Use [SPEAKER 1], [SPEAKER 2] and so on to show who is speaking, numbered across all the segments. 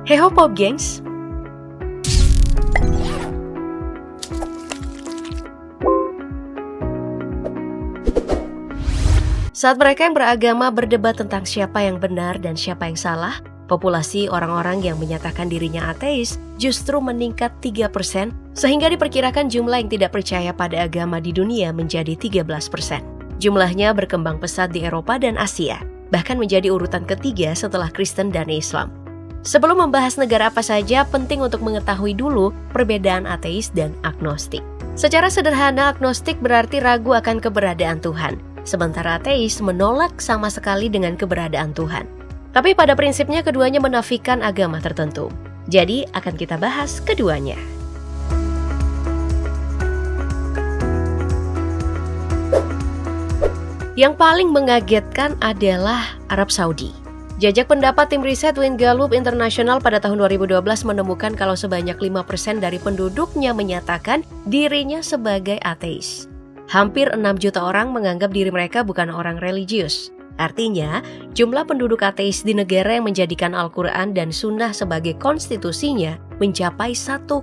[SPEAKER 1] Heho Pop Gengs. Saat mereka yang beragama berdebat tentang siapa yang benar dan siapa yang salah, populasi orang-orang yang menyatakan dirinya ateis justru meningkat 3%, sehingga diperkirakan jumlah yang tidak percaya pada agama di dunia menjadi 13%. Jumlahnya berkembang pesat di Eropa dan Asia, bahkan menjadi urutan ketiga setelah Kristen dan Islam. Sebelum membahas negara apa saja, penting untuk mengetahui dulu perbedaan ateis dan agnostik. Secara sederhana, agnostik berarti ragu akan keberadaan Tuhan, sementara ateis menolak sama sekali dengan keberadaan Tuhan. Tapi pada prinsipnya keduanya menafikan agama tertentu. Jadi akan kita bahas keduanya. Yang paling mengagetkan adalah Arab Saudi. Jajak pendapat tim riset Wind Gallup International pada tahun 2012 menemukan kalau sebanyak 5% dari penduduknya menyatakan dirinya sebagai ateis. Hampir 6 juta orang menganggap diri mereka bukan orang religius. Artinya, jumlah penduduk ateis di negara yang menjadikan Al-Quran dan Sunnah sebagai konstitusinya mencapai 1,4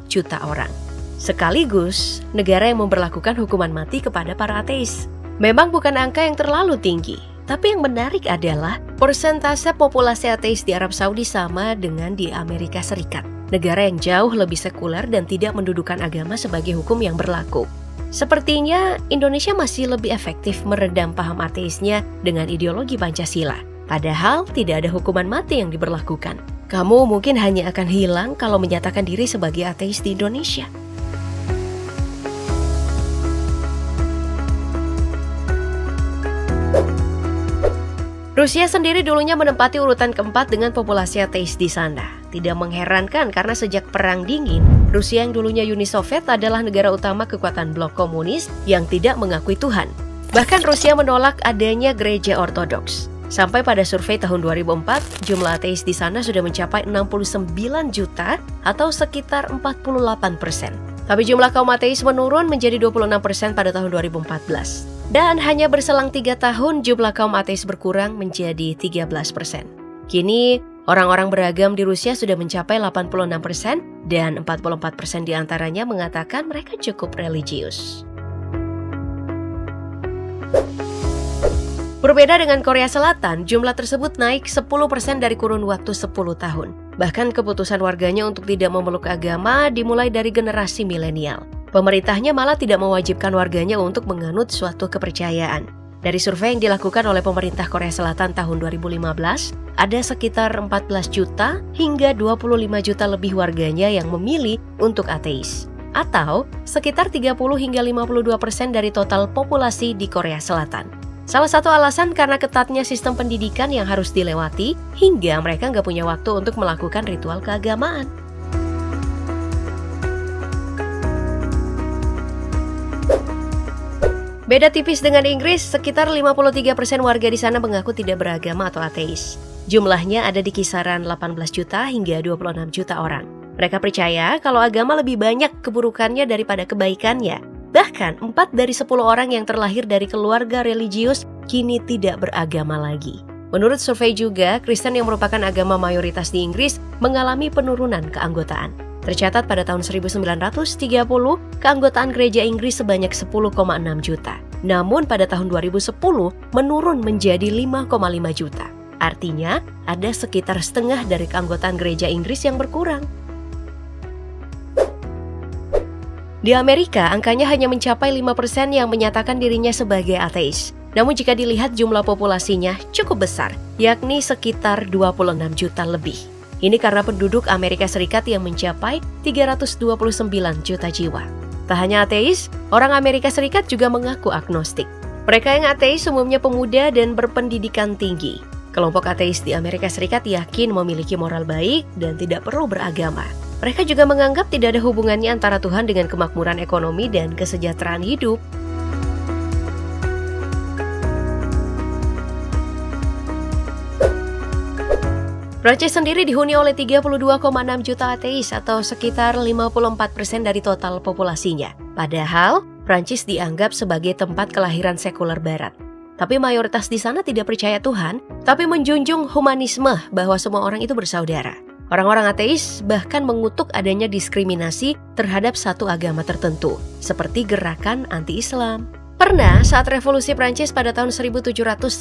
[SPEAKER 1] juta orang. Sekaligus, negara yang memberlakukan hukuman mati kepada para ateis. Memang bukan angka yang terlalu tinggi, tapi yang menarik adalah persentase populasi ateis di Arab Saudi sama dengan di Amerika Serikat, negara yang jauh lebih sekuler dan tidak mendudukan agama sebagai hukum yang berlaku. Sepertinya Indonesia masih lebih efektif meredam paham ateisnya dengan ideologi Pancasila. Padahal tidak ada hukuman mati yang diberlakukan. Kamu mungkin hanya akan hilang kalau menyatakan diri sebagai ateis di Indonesia. Rusia sendiri dulunya menempati urutan keempat dengan populasi ateis di sana. Tidak mengherankan karena sejak Perang Dingin, Rusia yang dulunya Uni Soviet adalah negara utama kekuatan blok komunis yang tidak mengakui Tuhan. Bahkan Rusia menolak adanya gereja ortodoks. Sampai pada survei tahun 2004, jumlah ateis di sana sudah mencapai 69 juta atau sekitar 48%. Tapi jumlah kaum ateis menurun menjadi 26% pada tahun 2014. Dan hanya berselang 3 tahun, jumlah kaum ateis berkurang menjadi 13%. Kini, orang-orang beragam di Rusia sudah mencapai 86% dan 44% diantaranya mengatakan mereka cukup religius. Berbeda dengan Korea Selatan, jumlah tersebut naik 10% dari kurun waktu 10 tahun. Bahkan keputusan warganya untuk tidak memeluk agama dimulai dari generasi milenial. Pemerintahnya malah tidak mewajibkan warganya untuk menganut suatu kepercayaan. Dari survei yang dilakukan oleh pemerintah Korea Selatan tahun 2015, ada sekitar 14 juta hingga 25 juta lebih warganya yang memilih untuk ateis. Atau sekitar 30 hingga 52% dari total populasi di Korea Selatan. Salah satu alasan karena ketatnya sistem pendidikan yang harus dilewati, hingga mereka nggak punya waktu untuk melakukan ritual keagamaan. Beda tipis dengan Inggris, sekitar 53% warga di sana mengaku tidak beragama atau ateis. Jumlahnya ada di kisaran 18 juta hingga 26 juta orang. Mereka percaya kalau agama lebih banyak keburukannya daripada kebaikannya. Bahkan 4 dari 10 orang yang terlahir dari keluarga religius kini tidak beragama lagi. Menurut survei juga, Kristen yang merupakan agama mayoritas di Inggris mengalami penurunan keanggotaan. Tercatat pada tahun 1930, keanggotaan gereja Inggris sebanyak 10,6 juta. Namun pada tahun 2010 menurun menjadi 5,5 juta. Artinya, ada sekitar setengah dari keanggotaan gereja Inggris yang berkurang. Di Amerika, angkanya hanya mencapai 5% yang menyatakan dirinya sebagai ateis. Namun jika dilihat jumlah populasinya cukup besar, yakni sekitar 26 juta lebih. Ini karena penduduk Amerika Serikat yang mencapai 329 juta jiwa. Tak hanya ateis, orang Amerika Serikat juga mengaku agnostik. Mereka yang ateis umumnya pemuda dan berpendidikan tinggi. Kelompok ateis di Amerika Serikat yakin memiliki moral baik dan tidak perlu beragama. Mereka juga menganggap tidak ada hubungannya antara Tuhan dengan kemakmuran ekonomi dan kesejahteraan hidup. Prancis sendiri dihuni oleh 32,6 juta ateis atau sekitar 54% dari total populasinya. Padahal, Prancis dianggap sebagai tempat kelahiran sekuler barat. Tapi mayoritas di sana tidak percaya Tuhan, tapi menjunjung humanisme bahwa semua orang itu bersaudara. Orang-orang ateis bahkan mengutuk adanya diskriminasi terhadap satu agama tertentu, seperti gerakan anti-Islam. Pernah saat revolusi Prancis pada tahun 1792,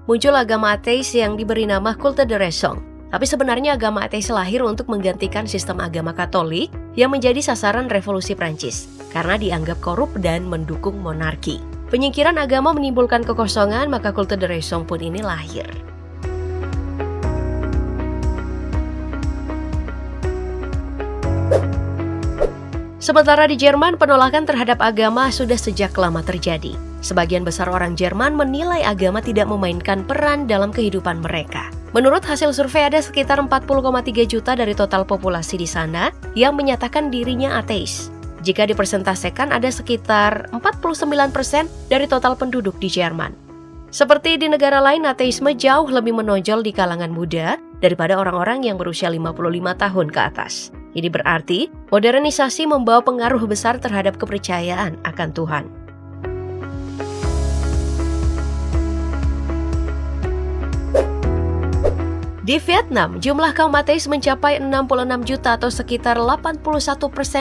[SPEAKER 1] muncul agama ateis yang diberi nama Culte de Raison. Tapi sebenarnya agama ateis lahir untuk menggantikan sistem agama Katolik yang menjadi sasaran revolusi Prancis, karena dianggap korup dan mendukung monarki. Penyingkiran agama menimbulkan kekosongan, maka Culte de Raison pun ini lahir. Sementara di Jerman, penolakan terhadap agama sudah sejak lama terjadi. Sebagian besar orang Jerman menilai agama tidak memainkan peran dalam kehidupan mereka. Menurut hasil survei, ada sekitar 40,3 juta dari total populasi di sana yang menyatakan dirinya ateis. Jika dipersentasekan, ada sekitar 49% dari total penduduk di Jerman. Seperti di negara lain, ateisme jauh lebih menonjol di kalangan muda daripada orang-orang yang berusia 55 tahun ke atas. Ini berarti modernisasi membawa pengaruh besar terhadap kepercayaan akan Tuhan. Di Vietnam, jumlah kaum ateis mencapai 66 juta atau sekitar 81%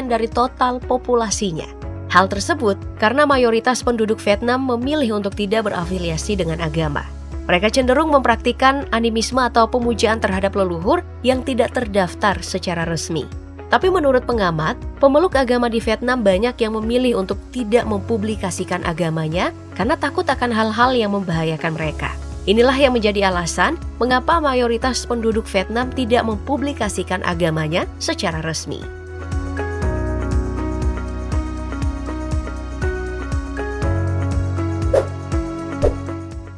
[SPEAKER 1] dari total populasinya. Hal tersebut karena mayoritas penduduk Vietnam memilih untuk tidak berafiliasi dengan agama. Mereka cenderung mempraktikkan animisme atau pemujaan terhadap leluhur yang tidak terdaftar secara resmi. Tapi menurut pengamat, pemeluk agama di Vietnam banyak yang memilih untuk tidak mempublikasikan agamanya karena takut akan hal-hal yang membahayakan mereka. Inilah yang menjadi alasan mengapa mayoritas penduduk Vietnam tidak mempublikasikan agamanya secara resmi.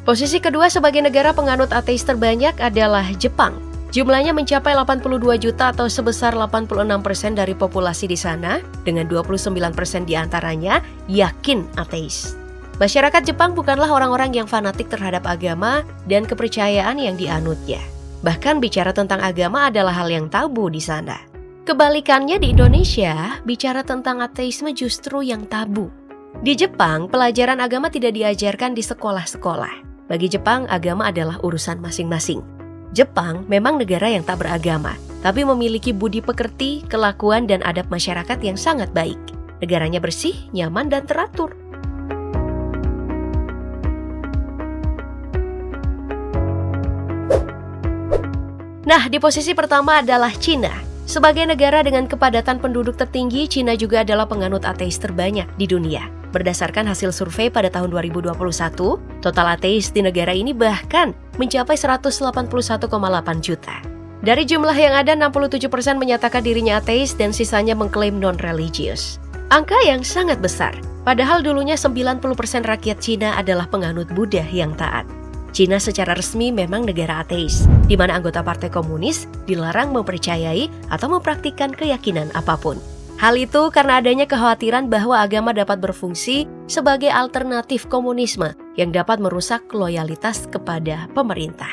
[SPEAKER 1] Posisi kedua sebagai negara penganut ateis terbanyak adalah Jepang. Jumlahnya mencapai 82 juta atau sebesar 86% dari populasi di sana, dengan 29% diantaranya yakin ateis. Masyarakat Jepang bukanlah orang-orang yang fanatik terhadap agama dan kepercayaan yang dianutnya. Bahkan bicara tentang agama adalah hal yang tabu di sana. Kebalikannya di Indonesia, bicara tentang ateisme justru yang tabu. Di Jepang, pelajaran agama tidak diajarkan di sekolah-sekolah. Bagi Jepang, agama adalah urusan masing-masing. Jepang memang negara yang tak beragama, tapi memiliki budi pekerti, kelakuan, dan adab masyarakat yang sangat baik. Negaranya bersih, nyaman, dan teratur. Nah, di posisi pertama adalah Cina. Sebagai negara dengan kepadatan penduduk tertinggi, Cina juga adalah penganut ateis terbanyak di dunia. Berdasarkan hasil survei pada tahun 2021, total ateis di negara ini bahkan mencapai 181,8 juta. Dari jumlah yang ada, 67% menyatakan dirinya ateis dan sisanya mengklaim non-religius. Angka yang sangat besar, padahal dulunya 90% rakyat Cina adalah penganut Buddha yang taat. Cina secara resmi memang negara ateis, di mana anggota Partai Komunis dilarang mempercayai atau mempraktikkan keyakinan apapun. Hal itu karena adanya kekhawatiran bahwa agama dapat berfungsi sebagai alternatif komunisme yang dapat merusak loyalitas kepada pemerintah.